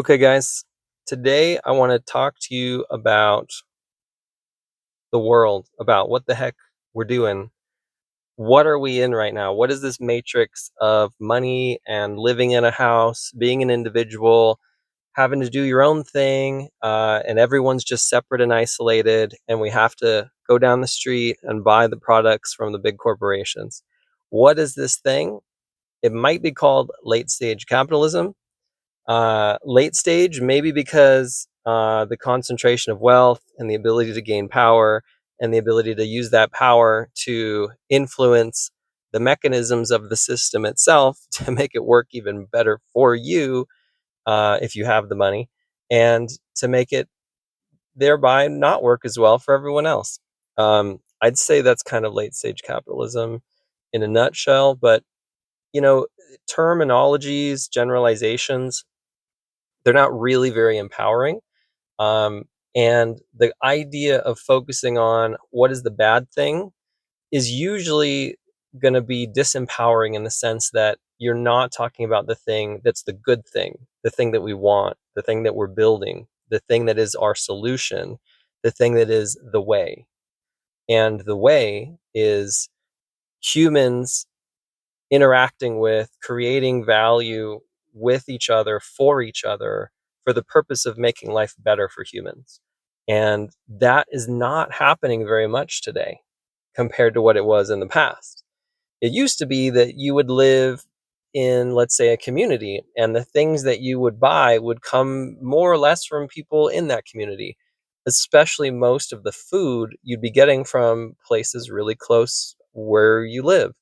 Okay, guys, today I want to talk to you about the world, about what the heck we're doing. What are we in right now? What is this matrix of money and living in a house, being an individual, having to do your own thing, and everyone's just separate and isolated, and we have to go down the street and buy the products from the big corporations? What is this thing? It might be called late stage capitalism. Late stage, maybe because the concentration of wealth and the ability to gain power and the ability to use that power to influence the mechanisms of the system itself to make it work even better for you, if you have the money, and to make it thereby not work as well for everyone else. I'd say that's kind of late stage capitalism in a nutshell, but you know, terminologies, generalizations, they're not really very empowering. Um, and the idea of focusing on what is the bad thing is usually going to be disempowering in the sense that you're not talking about the thing that's the good thing, the thing that we want, the thing that we're building, the thing that is our solution, the thing that is the way. And the way is humans interacting with, creating value with each other, for the purpose of making life better for humans. And that is not happening very much today compared to what it was in the past. It used to be that you would live in, let's say, a community, and the things that you would buy would come more or less from people in that community. Especially most of the food you'd be getting from places really close where you live.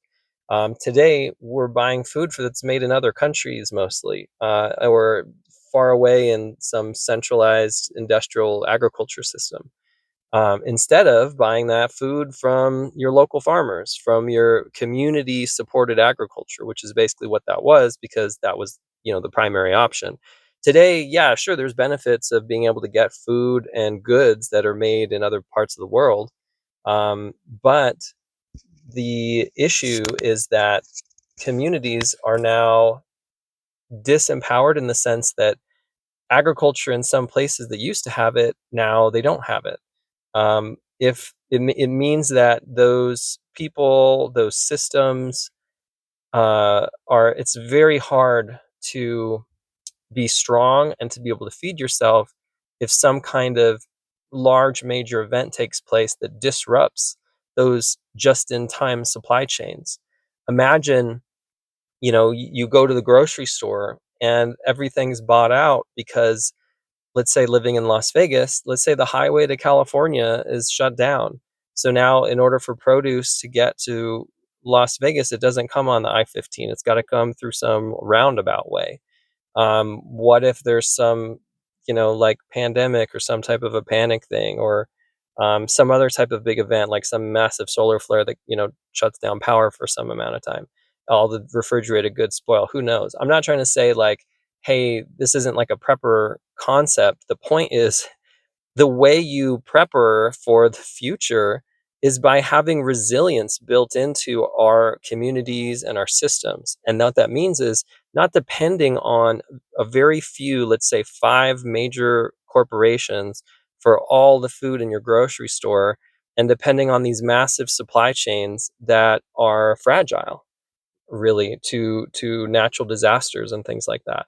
Today, we're buying food that's made in other countries mostly, or far away in some centralized industrial agriculture system, instead of buying that food from your local farmers, from your community supported agriculture, which is basically what that was, because that was, the primary option. Today, yeah, sure, there's benefits of being able to get food and goods that are made in other parts of the world. But the issue is that communities are now disempowered in the sense that agriculture in some places that used to have it, now they don't have it. If it means that those people, those systems, are it's very hard to be strong and to be able to feed yourself if some kind of large major event takes place that disrupts those just in time supply chains. Imagine, you go to the grocery store and everything's bought out because, let's say, living in Las Vegas, let's say the highway to California is shut down. So now, in order for produce to get to Las Vegas, it doesn't come on the I-15. It's got to come through some roundabout way. What if there's some, like pandemic or some type of a panic thing, or some other type of big event, like some massive solar flare that, shuts down power for some amount of time? All the refrigerated goods spoil. Who knows? I'm not trying to say like, hey, this isn't like a prepper concept. The point is, the way you prepare for the future is by having resilience built into our communities and our systems. And what that means is not depending on a very few, let's say 5 major corporations for all the food in your grocery store, and depending on these massive supply chains that are fragile, really, to natural disasters and things like that.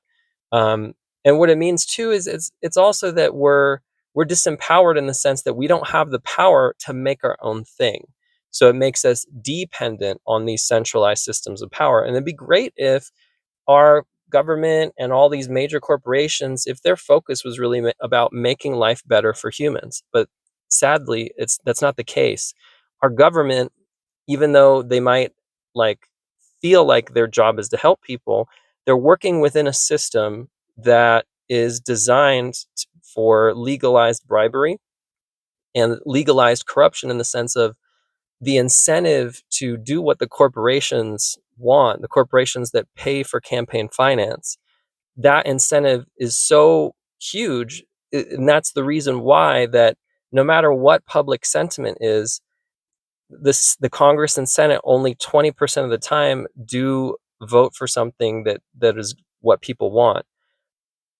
Um, and what it means too is it's also that we're disempowered in the sense that we don't have the power to make our own thing. So it makes us dependent on these centralized systems of power. And it'd be great if our government and all these major corporations, if their focus was really about making life better for humans. But sadly, that's not the case. Our government, even though they might like feel like their job is to help people, they're working within a system that is designed for legalized bribery and legalized corruption, in the sense of the incentive to do what the corporations want, the corporations that pay for campaign finance, that incentive is so huge. And that's the reason why that no matter what public sentiment is, the Congress and Senate only 20% of the time do vote for something that is what people want.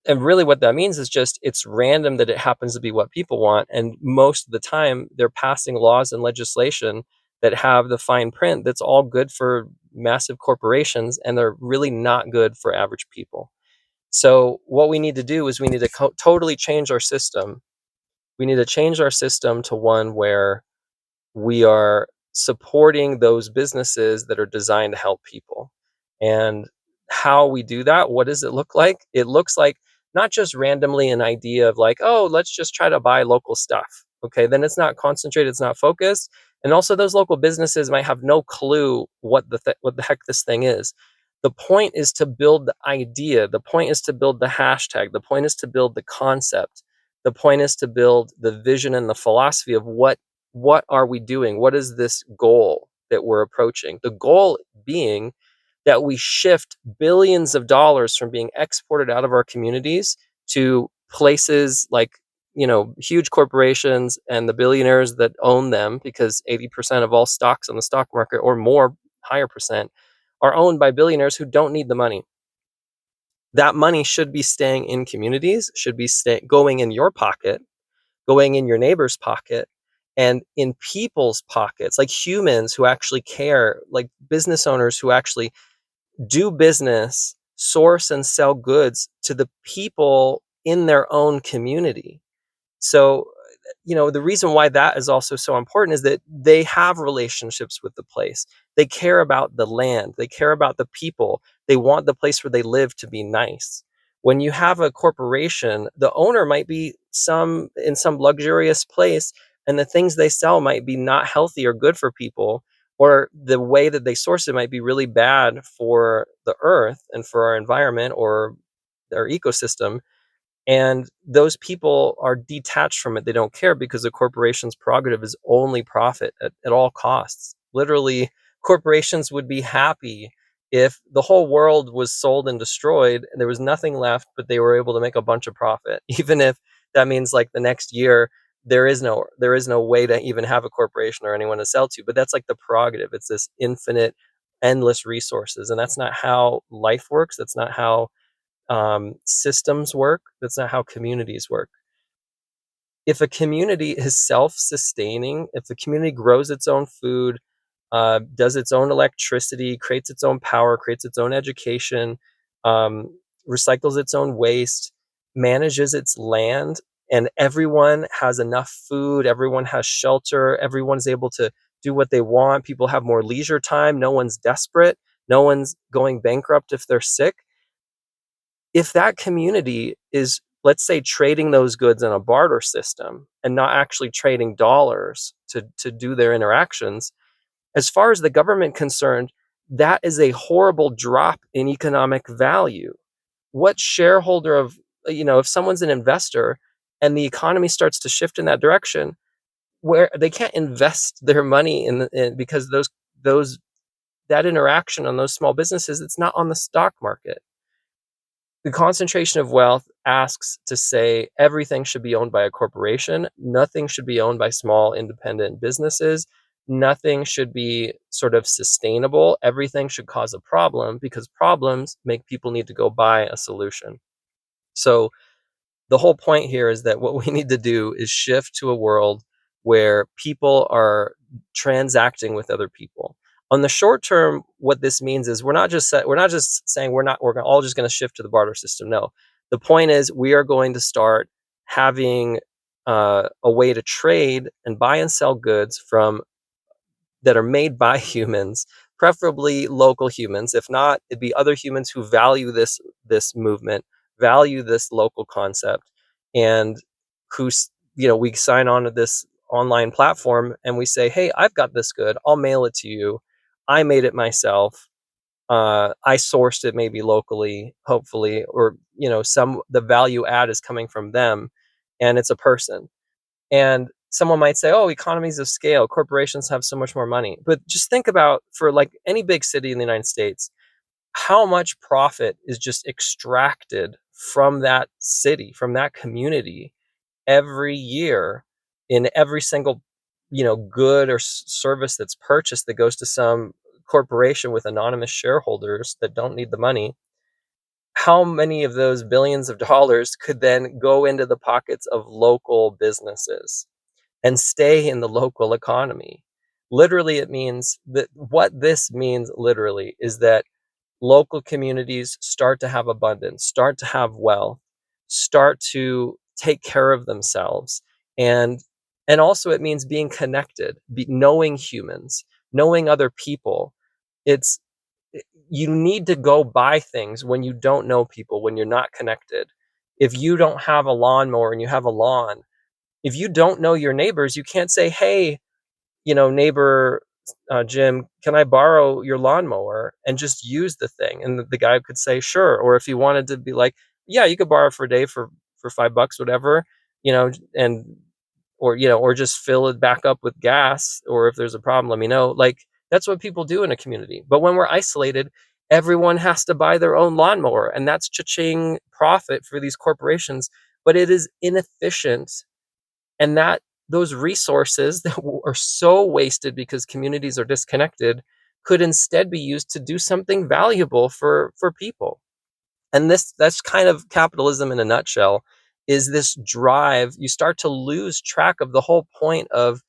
And really what that means is just it's random that it happens to be what people want. And most of the time, they're passing laws and legislation that have the fine print that's all good for massive corporations, and they're really not good for average people. So what we need to do is we need to totally change our system. We need to change our system to one where we are supporting those businesses that are designed to help people. And how we do that, what does it look like? It looks like not just randomly an idea of like, oh, let's just try to buy local stuff. Okay, then it's not concentrated, it's not focused. And also those local businesses might have no clue what the heck this thing is. The point is to build the idea. The point is to build the hashtag. The point is to build the concept. The point is to build the vision and the philosophy of what are we doing? What is this goal that we're approaching? The goal being that we shift billions of dollars from being exported out of our communities to places like, huge corporations and the billionaires that own them, because 80% of all stocks on the stock market or more, higher percent, are owned by billionaires who don't need the money. That money should be staying in communities, should be going in your pocket, going in your neighbor's pocket, and in people's pockets, like humans who actually care, like business owners who actually do business, source and sell goods to the people in their own community. So, the reason why that is also so important is that they have relationships with the place. They care about the land. They care about the people. They want the place where they live to be nice. When you have a corporation, the owner might be in some luxurious place, and the things they sell might be not healthy or good for people, or the way that they source it might be really bad for the earth and for our environment or our ecosystem. And those people are detached from it. They don't care because the corporation's prerogative is only profit at all costs. Literally, corporations would be happy if the whole world was sold and destroyed and there was nothing left, but they were able to make a bunch of profit. Even if that means like the next year there is no way to even have a corporation or anyone to sell to. But that's like the prerogative. It's this infinite, endless resources. And that's not how life works. That's not how systems work. That's not how communities work. If a community is self-sustaining, if the community grows its own food, does its own electricity, creates its own power, creates its own education, um, recycles its own waste, manages its land, and everyone has enough food, everyone has shelter, everyone's able to do what they want, people have more leisure time, no one's desperate, no one's going bankrupt if they're sick. If that community is, let's say, trading those goods in a barter system and not actually trading dollars to do their interactions, as far as the government concerned, that is a horrible drop in economic value. What shareholder of, if someone's an investor and the economy starts to shift in that direction, where they can't invest their money because those that interaction on those small businesses, it's not on the stock market. The concentration of wealth asks to say everything should be owned by a corporation. Nothing should be owned by small independent businesses. Nothing should be sort of sustainable. Everything should cause a problem because problems make people need to go buy a solution. So the whole point here is that what we need to do is shift to a world where people are transacting with other people. On the short term, what this means is we're not just saying we're all just going to shift to the barter system. No, the point is we are going to start having a way to trade and buy and sell goods from that are made by humans, preferably local humans. If not, it'd be other humans who value this movement, value this local concept, and who we sign on to this online platform and we say, hey, I've got this good. I'll mail it to you. I made it myself. I sourced it maybe locally, hopefully, or the value add is coming from them, and it's a person. And someone might say, oh, economies of scale, corporations have so much more money. But just think about, for like any big city in the United States, how much profit is just extracted from that city, from that community every year in every single, good or service that's purchased that goes to some corporation with anonymous shareholders that don't need the money. how many of those billions of dollars could then go into the pockets of local businesses and stay in the local economy? Literally, it means that what this means literally is that local communities start to have abundance, start to have wealth, start to take care of themselves. And also it means being connected, knowing humans, knowing other people. It's You need to go buy things when you don't know people, when you're not connected. If you don't have a lawnmower and you have a lawn, if you don't know your neighbors, you can't say, "Hey, neighbor Jim, can I borrow your lawnmower and just use the thing?" And the guy could say, "Sure." Or if he wanted to be like, "Yeah, you could borrow it for a day for $5, whatever," and or just fill it back up with gas. Or if there's a problem, let me know. Like, that's what people do in a community. But when we're isolated, everyone has to buy their own lawnmower, and that's cha-ching profit for these corporations. But it is inefficient, and that those resources that are so wasted because communities are disconnected could instead be used to do something valuable for people. And that's kind of capitalism in a nutshell. Is this drive, you start to lose track of the whole point of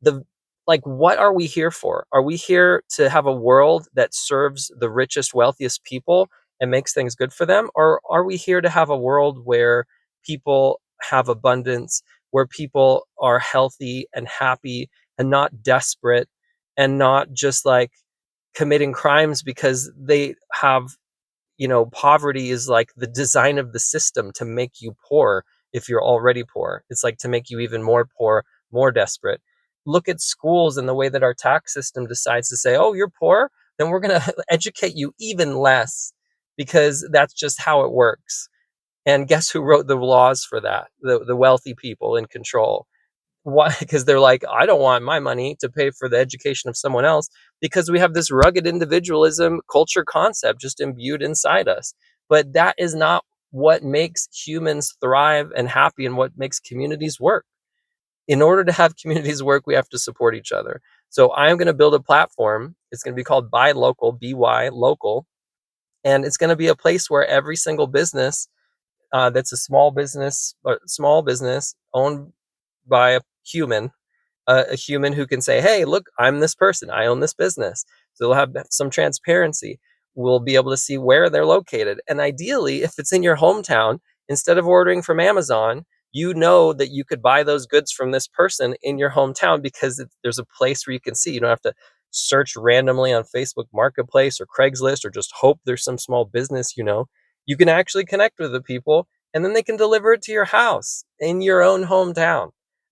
the like, what are we here for? Are we here to have a world that serves the richest, wealthiest people and makes things good for them? Or are we here to have a world where people have abundance, where people are healthy and happy and not desperate, and not just like committing crimes because they have, poverty is like the design of the system to make you poor if you're already poor. It's like to make you even more poor, more desperate. Look at schools and the way that our tax system decides to say, "Oh, you're poor, then we're going to educate you even less," because that's just how it works. And guess who wrote the laws for that? The wealthy people in control. Why? Because they're like, "I don't want my money to pay for the education of someone else," because we have this rugged individualism culture concept just imbued inside us. But that is not what makes humans thrive and happy and what makes communities work. In order to have communities work, we have to support each other. So I'm going to build a platform. It's going to be called Buy Local, BY Local. And it's going to be a place where every single business that's a small business owned by a human, a human who can say, "Hey, look, I'm this person. I own this business." So they'll have some transparency. We'll be able to see where they're located. And ideally, if it's in your hometown, instead of ordering from Amazon, you know that you could buy those goods from this person in your hometown because there's a place where you can see. You don't have to search randomly on Facebook Marketplace or Craigslist or just hope there's some small business. You can actually connect with the people, and then they can deliver it to your house in your own hometown.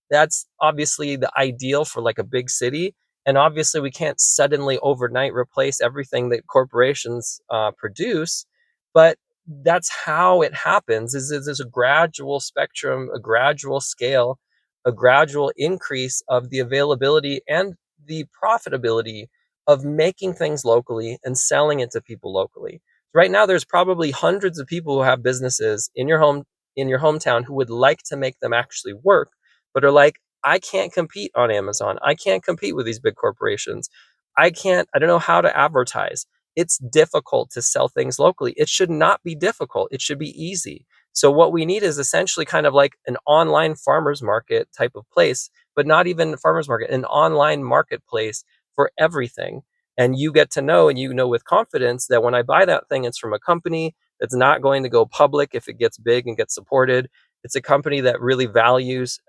That's obviously the ideal for like a big city. And obviously, we can't suddenly overnight replace everything that corporations produce, but that's how it happens. Is there's a gradual spectrum, a gradual scale, a gradual increase of the availability and the profitability of making things locally and selling it to people locally. Right now, there's probably hundreds of people who have businesses in your hometown who would like to make them actually work, but are like, "I can't compete on Amazon. I can't compete with these big corporations. I don't know how to advertise." It's difficult to sell things locally. It should not be difficult. It should be easy. So what we need is essentially kind of like an online farmers market type of place, but not even a farmers market, an online marketplace for everything. And you get to know, and with confidence that when I buy that thing, it's from a company that's not going to go public if it gets big and gets supported. It's a company that really values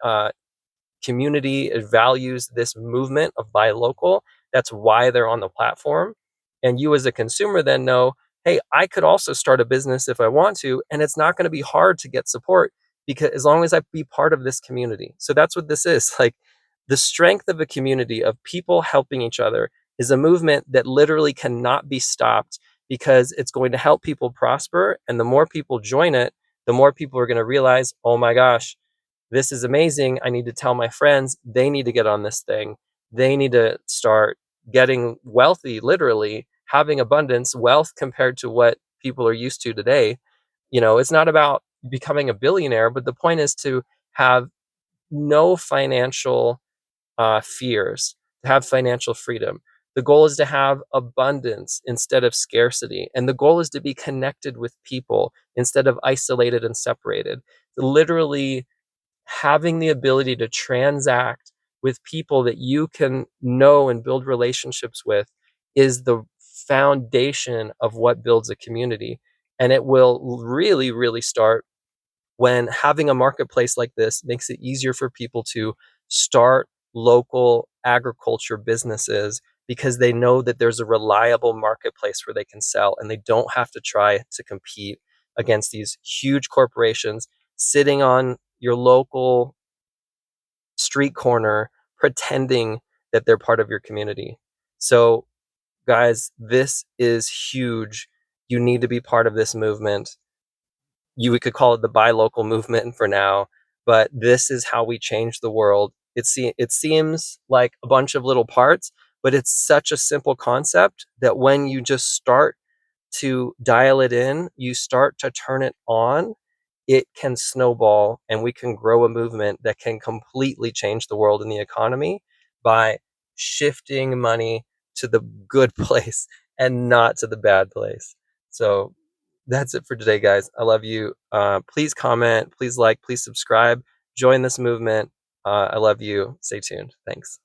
community. It values this movement of buy local. That's why they're on the platform. And you as a consumer then know, hey, I could also start a business if I want to, and it's not going to be hard to get support because as long as I be part of this community. So that's what this is. Like, the strength of a community of people helping each other is a movement that literally cannot be stopped because it's going to help people prosper. And the more people join it, the more people are going to realize, "Oh my gosh, this is amazing. I need to tell my friends. They need to get on this thing. They need to start getting wealthy, literally having abundance, wealth compared to what people are used to today." It's not about becoming a billionaire, but the point is to have no financial fears, to have financial freedom. The goal is to have abundance instead of scarcity. And the goal is to be connected with people instead of isolated and separated. Literally having the ability to transact with people that you can know and build relationships with is the foundation of what builds a community. And it will really, really start when having a marketplace like this makes it easier for people to start local agriculture businesses because they know that there's a reliable marketplace where they can sell and they don't have to try to compete against these huge corporations sitting on your local street corner pretending that they're part of your community. So, guys, this is huge. You need to be part of this movement. We could call it the buy local movement for now, but this is how we change the world. It seems like a bunch of little parts, but it's such a simple concept that when you just start to dial it in, you start to turn it on, it can snowball and we can grow a movement that can completely change the world and the economy by shifting money to the good place and not to the bad place. So that's it for today, guys. I love you. Please comment, please like, please subscribe, join this movement. I love you. Stay tuned. Thanks.